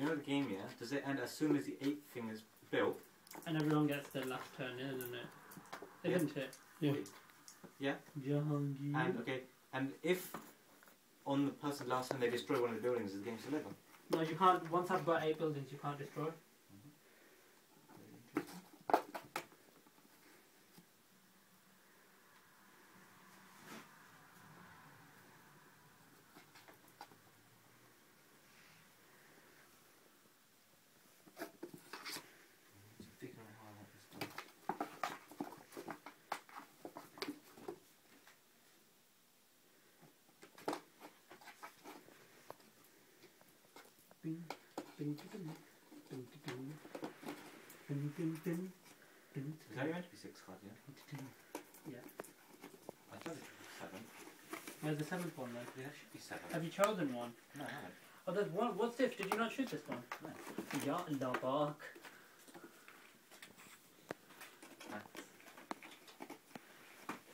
You know the game, yeah? Does it end as soon as the 8th thing is built? And everyone gets their last turn in, isn't it? Isn't it? Yeah. Yeah. Jahangir. And okay, and if on the person's last turn they destroy one of the buildings, is the game still over? No, you can't. Once I've got 8 buildings, you can't destroy. Does that meant to be 6 cards, yeah? Yeah. I thought it was 7. Where's the 7th one then? Yeah, it should be 7. Have you chosen one? No, I haven't. Oh, there's one. What's this? Did you not choose this one? No. Ya Allah bark.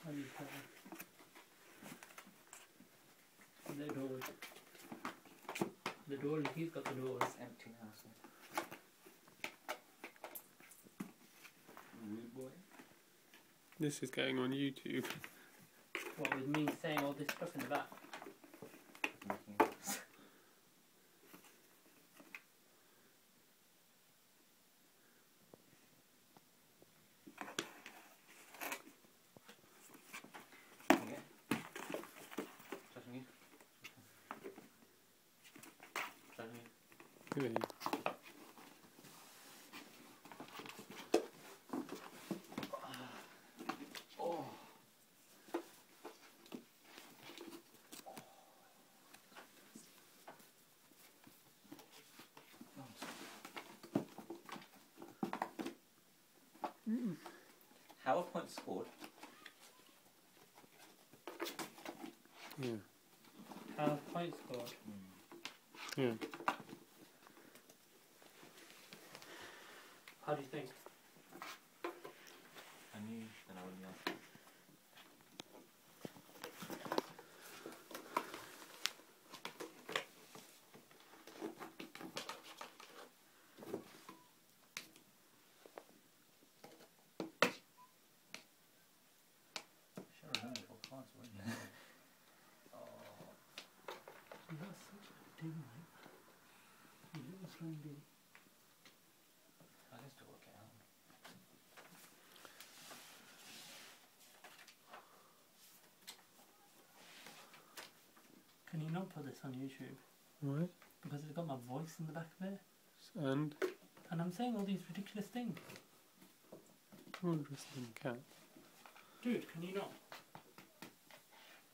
How do you tell? The door. The door, he's got the door. It's empty now, so. Rude boy. This is going on YouTube. What, with me saying all this stuff in the back? Really? How are points scored? Yeah. How points scored? Yeah. How do you think? I knew that I wouldn't be answering. Sure, I remember what cards were in there. You're such a thing, mate. You little friendly. I just to work it out. Can you not put this on YouTube? Why? Because it's got my voice in the back of it. And? And I'm saying all these ridiculous things. Interesting cat. Dude, can you not?